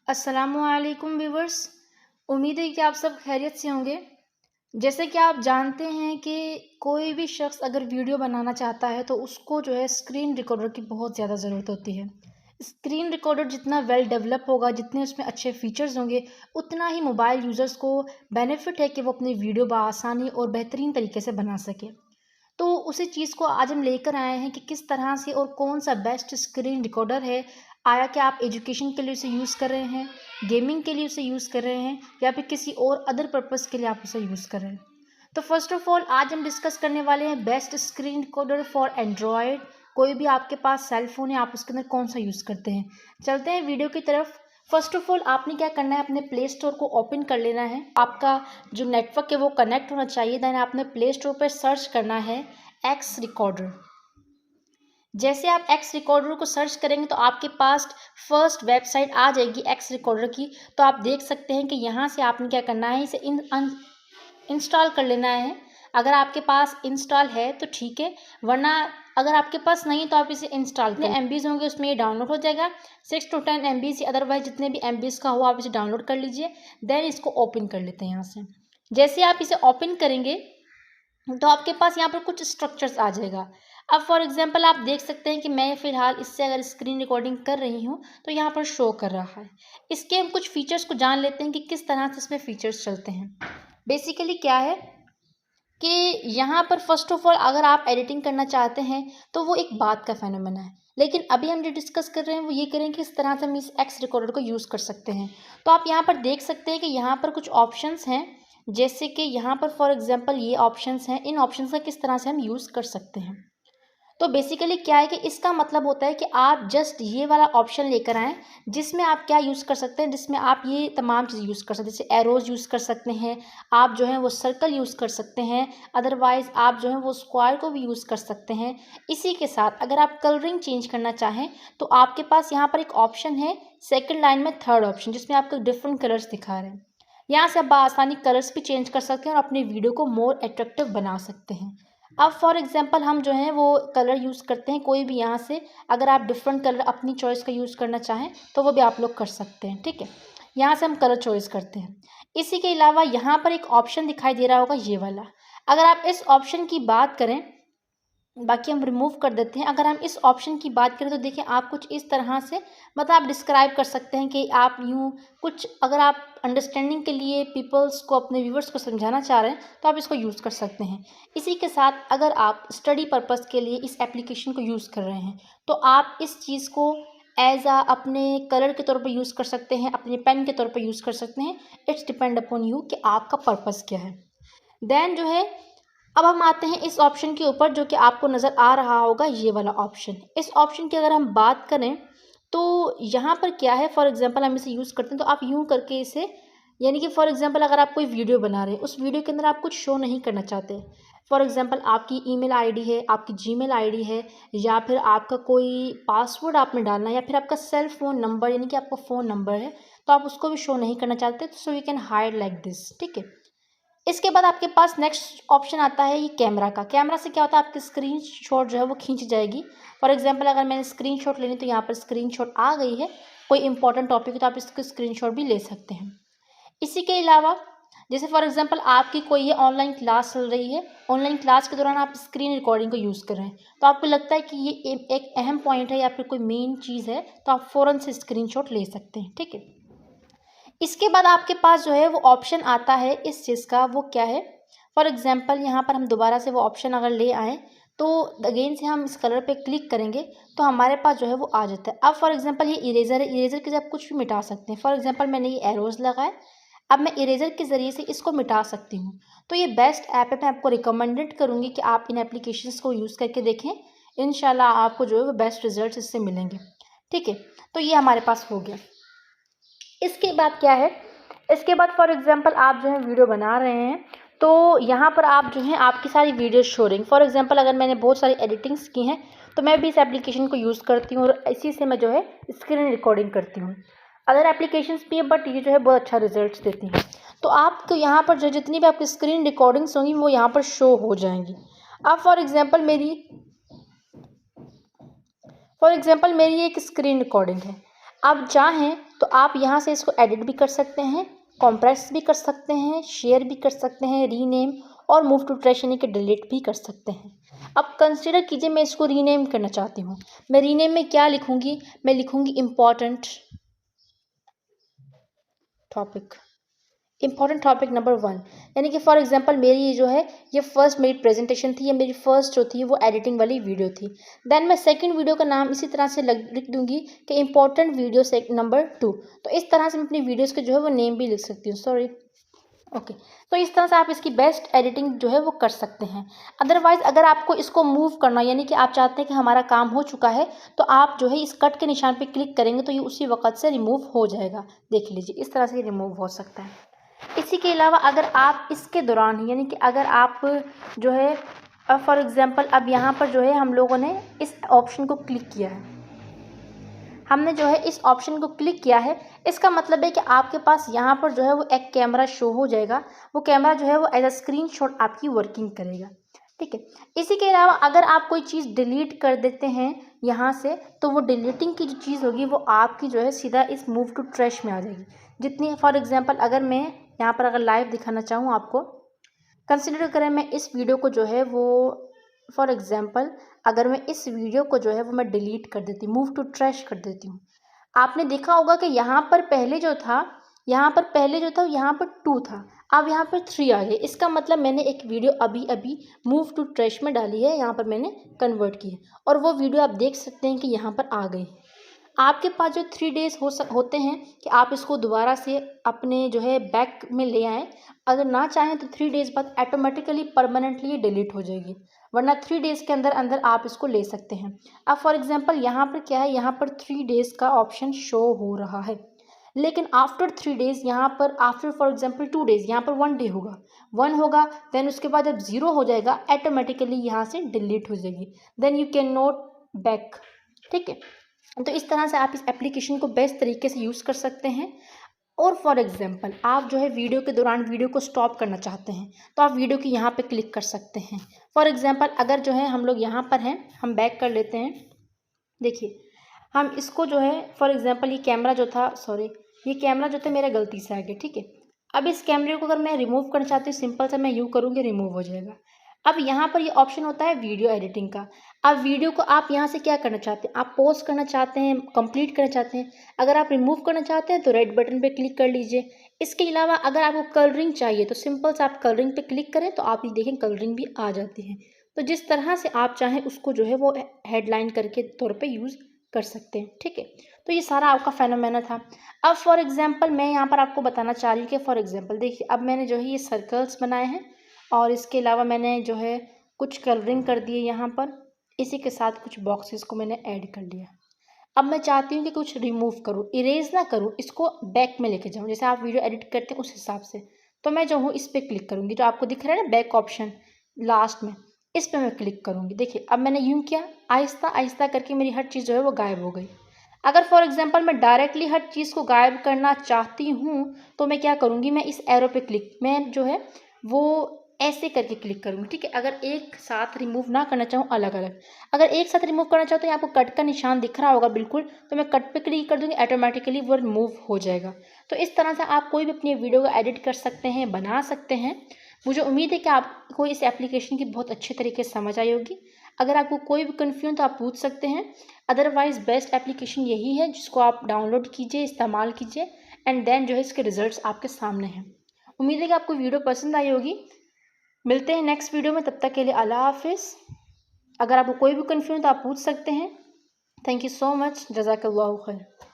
अस्सलामुअलैकुम व्यूवर्स। उम्मीद है कि आप सब खैरियत से होंगे। जैसे कि आप जानते हैं कि कोई भी शख्स अगर वीडियो बनाना चाहता है तो उसको जो है स्क्रीन रिकॉर्डर की बहुत ज़्यादा ज़रूरत होती है। स्क्रीन रिकॉर्डर जितना वेल डेवलप होगा, जितने उसमें अच्छे फीचर्स होंगे, उतना ही मोबाइल यूज़र्स को बेनिफिट है कि वो अपनी वीडियो बआसानी और बेहतरीन तरीके से बना सके। तो उसी चीज़ को आज हम लेकर आए हैं कि किस तरह से और कौन सा बेस्ट स्क्रीन रिकॉर्डर है। आया कि आप एजुकेशन के लिए उसे यूज़ कर रहे हैं, गेमिंग के लिए उसे यूज़ कर रहे हैं, या फिर किसी और अदर पर्पज़ के लिए आप उसे यूज़ कर रहे हैं। तो फर्स्ट ऑफ ऑल आज हम डिस्कस करने वाले हैं best screen recorder for Android. कोई भी आपके पास सेल फ़ोन है, आप उसके अंदर कौन सा यूज़ करते हैं। चलते हैं वीडियो की तरफ। फर्स्ट ऑफ ऑल आपने क्या करना है, अपने प्ले स्टोर को ओपन कर लेना है। आपका जो नेटवर्क है वो कनेक्ट होना चाहिए। देन आपने प्ले स्टोर पर सर्च करना है एक्स रिकॉर्डर। जैसे आप एक्स रिकॉर्डर को सर्च करेंगे तो आपके पास फर्स्ट वेबसाइट आ जाएगी एक्स रिकॉर्डर की। तो आप देख सकते हैं कि यहाँ से आपने क्या करना है, इसे इंस्टॉल कर लेना है। अगर आपके पास इंस्टॉल है तो ठीक है, वरना अगर आपके पास नहीं तो आप इसे इंस्टॉल करें। MBs होंगे उसमें ये डाउनलोड हो जाएगा, 6 to 10 MBs, अदरवाइज जितने भी MBs का हो आप इसे डाउनलोड कर लीजिए। देन इसको ओपन कर लेते हैं यहाँ से। जैसे आप इसे ओपन करेंगे तो आपके पास यहाँ पर कुछ स्ट्रक्चर्स आ जाएगा। अब फॉर एग्जांपल आप देख सकते हैं कि मैं फ़िलहाल इससे अगर स्क्रीन रिकॉर्डिंग कर रही हूँ तो यहाँ पर शो कर रहा है। इसके हम कुछ फीचर्स को जान लेते हैं कि किस तरह से इसमें फीचर्स चलते हैं। बेसिकली क्या है कि यहाँ पर फर्स्ट ऑफ ऑल अगर आप एडिटिंग करना चाहते हैं तो वो एक बात का फेनोमेना है, लेकिन अभी हम जो डिस्कस कर रहे हैं वो ये करें कि किस तरह से हम इस एक्स रिकॉर्डर को यूज़ कर सकते हैं। तो आप यहाँ पर देख सकते हैं कि यहाँ पर कुछ ऑप्शंस हैं, जैसे कि यहाँ पर फॉर एग्जांपल ये ऑप्शंस हैं। इन ऑप्शंस का किस तरह से हम यूज़ कर सकते हैं। तो बेसिकली क्या है कि इसका मतलब होता है कि आप जस्ट ये वाला ऑप्शन लेकर आएँ, जिसमें आप क्या यूज़ कर सकते हैं, जिसमें आप ये तमाम चीज़ यूज़ कर सकते हैं। जैसे एरोज़ यूज़ कर सकते हैं, आप जो है वो सर्कल यूज़ कर सकते हैं, अदरवाइज़ आप जो है वो स्क्वायर को भी यूज़ कर सकते हैं। इसी के साथ अगर आप कलरिंग चेंज करना चाहें तो आपके पास यहाँ पर एक ऑप्शन है, सेकंड लाइन में थर्ड ऑप्शन, जिसमें आपको डिफरेंट कलर्स दिखा रहे हैं। यहाँ से आप बआसानी कलर्स भी चेंज कर सकते हैं और अपनी वीडियो को मोर अट्रैक्टिव बना सकते हैं। अब फॉर एग्जांपल हम जो है वो कलर यूज़ करते हैं कोई भी। यहाँ से अगर आप डिफरेंट कलर अपनी चॉइस का यूज़ करना चाहें तो वो भी आप लोग कर सकते हैं, ठीक है। यहाँ से हम कलर चॉइस करते हैं। इसी के अलावा यहाँ पर एक ऑप्शन दिखाई दे रहा होगा, ये वाला। अगर आप इस ऑप्शन की बात करें, बाकी हम रिमूव कर देते हैं। अगर हम इस ऑप्शन की बात करें तो देखिए आप कुछ इस तरह से मतलब आप डिस्क्राइब कर सकते हैं कि आप यूँ कुछ, अगर आप अंडरस्टैंडिंग के लिए पीपल्स को, अपने व्यूवर्स को समझाना चाह रहे हैं तो आप इसको यूज़ कर सकते हैं। इसी के साथ अगर आप स्टडी पर्पज़ के लिए इस एप्लीकेशन को यूज़ कर रहे हैं तो आप इस चीज़ को अपने कलर के तौर पर यूज़ कर सकते हैं, अपने पेन के तौर पर यूज़ कर सकते हैं। इट्स डिपेंड अपॉन यू कि आपका पर्पज़ क्या है। देन जो है, अब हम आते हैं इस ऑप्शन के ऊपर, जो कि आपको नज़र आ रहा होगा, ये वाला ऑप्शन। इस ऑप्शन की अगर हम बात करें तो यहाँ पर क्या है, फॉर एग्जांपल हम इसे यूज़ करते हैं तो आप यूँ करके इसे, यानी कि फॉर एग्जांपल अगर आप कोई वीडियो बना रहे हैं, उस वीडियो के अंदर आप कुछ शो नहीं करना चाहते। फॉर एग्जांपल आपकी ईमेल आईडी है, आपकी जीमेल आईडी है, या फिर आपका कोई पासवर्ड आपने डालना है, या फिर आपका सेल फ़ोन नंबर यानी कि आपका फ़ोन नंबर है, तो आप उसको भी शो नहीं करना चाहते, तो so you can hide like this, ठीक है। इसके बाद आपके पास नेक्स्ट ऑप्शन आता है ये कैमरा का। कैमरा से क्या होता है, आपकी स्क्रीनशॉट जो है वो खींच जाएगी। फॉर एग्जांपल अगर मैंने स्क्रीनशॉट लेनी तो यहाँ पर स्क्रीनशॉट आ गई है। कोई इंपॉर्टेंट टॉपिक है तो आप इसकी स्क्रीनशॉट भी ले सकते हैं। इसी के अलावा जैसे फॉर एग्जांपल आपकी कोई ये ऑनलाइन क्लास चल रही है, ऑनलाइन क्लास के दौरान आप स्क्रीन रिकॉर्डिंग को यूज़ कर रहे हैं, तो आपको लगता है कि ये एक अहम पॉइंट है या फिर कोई मेन चीज़ है, तो आप फ़ौरन से स्क्रीनशॉट ले सकते हैं, ठीक है। इसके बाद आपके पास जो है वो ऑप्शन आता है इस चीज़ का, वो क्या है, फॉर एग्जांपल यहाँ पर हम दोबारा से वो ऑप्शन अगर ले आएँ तो अगेन से हम इस कलर पे क्लिक करेंगे तो हमारे पास जो है वो आ जाता है। अब फॉर एग्जांपल ये इरेज़र है, इरेज़र के जरिए आप कुछ भी मिटा सकते हैं। फॉर एग्जांपल मैंने ये एरोज़ लगाए, अब मैं इरेज़र के ज़रिए से इसको मिटा सकती हूँ। तो ये बेस्ट ऐप है, मैं आपको रिकमेंडेड करूँगी कि आप इन एप्लीकेशंस को यूज़ करके देखें। इंशाल्लाह आपको जो है वो बेस्ट रिजल्ट्स इससे मिलेंगे, ठीक है। तो ये हमारे पास हो गया। इसके बाद क्या है, इसके बाद फॉर एग्जांपल आप जो है वीडियो बना रहे हैं तो यहाँ पर आप जो है आपकी सारी वीडियो शो रही। फॉर एग्जांपल अगर मैंने बहुत सारी एडिटिंग्स की हैं तो मैं भी इस एप्लीकेशन को यूज़ करती हूँ और इसी से मैं जो है स्क्रीन रिकॉर्डिंग करती हूँ। अदर एप्लीकेशंस भी है बट ये जो है बहुत अच्छा रिजल्ट्स देती हैं। तो आपको यहाँ पर जो जितनी भी आपकी स्क्रीन रिकॉर्डिंग्स होंगी वो यहाँ पर शो हो जाएंगी। अब फॉर एग्जांपल मेरी एक स्क्रीन रिकॉर्डिंग है। आप चाहें तो आप यहाँ से इसको एडिट भी कर सकते हैं, कॉम्प्रेस भी कर सकते हैं, शेयर भी कर सकते हैं, रीनेम और मूव टू ट्रैश यानी कि डिलीट भी कर सकते हैं। अब कंसिडर कीजिए मैं इसको रीनेम करना चाहती हूँ। मैं रीनेम में क्या लिखूँगी, मैं लिखूँगी इम्पॉर्टेंट टॉपिक नंबर 1, यानी कि फॉर एग्जांपल मेरी ये जो है ये फर्स्ट मेरी प्रेजेंटेशन थी, ये मेरी फर्स्ट जो थी वो एडिटिंग वाली वीडियो थी। देन मैं सेकंड वीडियो का नाम इसी तरह से लिख दूंगी कि इम्पोर्टेंट वीडियो नंबर 2। तो इस तरह से मैं अपनी वीडियोज़ के जो है वो नेम भी लिख सकती हूँ, सॉरी। ओके, तो इस तरह से आप इसकी बेस्ट एडिटिंग जो है वो कर सकते हैं। अदरवाइज़ अगर आपको इसको मूव करना, यानी कि आप चाहते हैं कि हमारा काम हो चुका है, तो आप जो है इस कट के निशान पे क्लिक करेंगे तो ये उसी वक्त से रिमूव हो जाएगा। देख लीजिए इस तरह से रिमूव हो सकता है। इसी के अलावा अगर आप इसके दौरान, यानी कि अगर आप जो है फॉर एग्ज़ाम्पल अब यहाँ पर जो है हम लोगों ने इस ऑप्शन को क्लिक किया है, हमने जो है इस ऑप्शन को क्लिक किया है, इसका मतलब है कि आपके पास यहाँ पर जो है वो एक कैमरा शो हो जाएगा। वो कैमरा जो है वो एज अ स्क्रीनशॉट आपकी वर्किंग करेगा, ठीक है। इसी के अलावा अगर आप कोई चीज़ डिलीट कर देते हैं यहाँ से, तो वो डिलीटिंग की जो चीज़ होगी वो आपकी जो है सीधा इस मूव टू ट्रैश में आ जाएगी। जितनी फॉर एग्जांपल अगर मैं यहाँ पर अगर लाइव दिखाना चाहूँ आपको, कंसिडर करें मैं इस वीडियो को जो है वो फॉर एग्जांपल अगर मैं इस वीडियो को जो है वो मैं डिलीट कर देती हूँ, मूव टू ट्रैश कर देती हूँ, आपने देखा होगा कि यहाँ पर पहले जो था यहाँ पर 2 था, अब यहाँ पर 3 आ गए। इसका मतलब मैंने एक वीडियो अभी अभी मूव टू ट्रैश में डाली है, यहाँ पर मैंने कन्वर्ट की है और वो वीडियो आप देख सकते हैं कि यहाँ पर आ गई। आपके पास जो 3 डेज़ होते हैं कि आप इसको दोबारा से अपने जो है बैक में ले आएँ। अगर ना चाहें तो 3 डेज़ बाद ऑटोमेटिकली परमानेंटली ये डिलीट हो जाएगी, वरना 3 डेज़ के अंदर अंदर आप इसको ले सकते हैं। अब फॉर एग्जांपल यहाँ पर क्या है, यहाँ पर 3 डेज़ का ऑप्शन शो हो रहा है, लेकिन आफ्टर 3 डेज़ यहाँ पर आफ्टर फॉर एग्जांपल 2 डेज़ यहाँ पर 1 डे होगा, 1 होगा, देन उसके बाद जब 0 हो जाएगा ऑटोमेटिकली यहाँ से डिलीट हो जाएगी, then you can not back, ठीक है। तो इस तरह से आप इस एप्लीकेशन को बेस्ट तरीके से यूज़ कर सकते हैं। और फॉर एग्जांपल आप जो है वीडियो के दौरान वीडियो को स्टॉप करना चाहते हैं, तो आप वीडियो की यहाँ पे क्लिक कर सकते हैं। फॉर एग्जांपल अगर जो है हम लोग यहाँ पर हैं, हम बैक कर लेते हैं। देखिए हम इसको जो है फॉर एग्जांपल ये कैमरा जो था, सॉरी ये कैमरा जो था मेरा गलती से आ गया, ठीक है। अब इस कैमरे को अगर मैं रिमूव करना चाहती हूँ, सिंपल सा मैं यूँ करूँगी, रिमूव हो जाएगा। अब यहाँ पर ये ऑप्शन होता है वीडियो एडिटिंग का। अब वीडियो को आप यहाँ से क्या करना चाहते हैं, आप पॉज करना चाहते हैं, कंप्लीट करना चाहते हैं। अगर आप रिमूव करना चाहते हैं तो रेड बटन पे क्लिक कर लीजिए। इसके अलावा अगर आपको कलरिंग चाहिए तो सिंपल से आप कलरिंग पे क्लिक करें तो आप ये देखें कलरिंग भी आ जाती है। तो जिस तरह से आप चाहें उसको जो है वो हेडलाइन करके तौर पे यूज़ कर सकते हैं, ठीक है। तो ये सारा आपका फेनोमेना था। अब फॉर एग्जांपल मैं यहाँ पर आपको बताना चाह रही हूँ कि फॉर एग्जांपल देखिए अब मैंने जो है ये सर्कल्स बनाए हैं और इसके अलावा मैंने जो है कुछ कलरिंग कर दी है यहाँ पर, इसी के साथ कुछ बॉक्सेस को मैंने ऐड कर लिया। अब मैं चाहती हूँ कि कुछ रिमूव करूँ, इरेज ना करूँ, इसको बैक में लेके जाऊँ, जैसे आप वीडियो एडिट करते हैं उस हिसाब से। तो मैं जो हूँ इस पर क्लिक करूँगी, जो आपको दिख रहा है ना बैक ऑप्शन लास्ट में, इस पर मैं क्लिक करूँगी। देखिए अब मैंने यूँ किया, आहिस्ता आहिस्ता करके मेरी हर चीज़ जो है वो गायब हो गई। अगर फॉर एग्जांपल मैं डायरेक्टली हर चीज़ को गायब करना चाहती हूँ तो मैं क्या करूँगी, मैं इस एरो पे क्लिक, मैं जो है वो ऐसे करके क्लिक करूँगी, ठीक है। अगर एक साथ रिमूव ना करना चाहूँ अलग अलग, अगर एक साथ रिमूव करना चाहूँ तो आपको कट का निशान दिख रहा होगा बिल्कुल, तो मैं कट पे क्लिक कर दूँगी, ऑटोमेटिकली वो रिमूव हो जाएगा। तो इस तरह से आप कोई भी अपनी वीडियो को एडिट कर सकते हैं, बना सकते हैं। मुझे उम्मीद है कि आपको इस एप्लीकेशन की बहुत अच्छे तरीके से समझ आई होगी। अगर आपको कोई भी कन्फ्यूजन तो आप पूछ सकते हैं, अदरवाइज़ बेस्ट एप्लीकेशन यही है जिसको आप डाउनलोड कीजिए, इस्तेमाल कीजिए एंड देन जो है इसके रिजल्ट्स आपके सामने हैं। उम्मीद है कि आपको वीडियो पसंद आई होगी। मिलते हैं नेक्स्ट वीडियो में, तब तक के लिए अल्लाह हाफिज़। अगर आपको कोई भी कन्फ्यूजन तो आप पूछ सकते हैं। थैंक यू सो मच, जज़ाकल्लाहु खैर।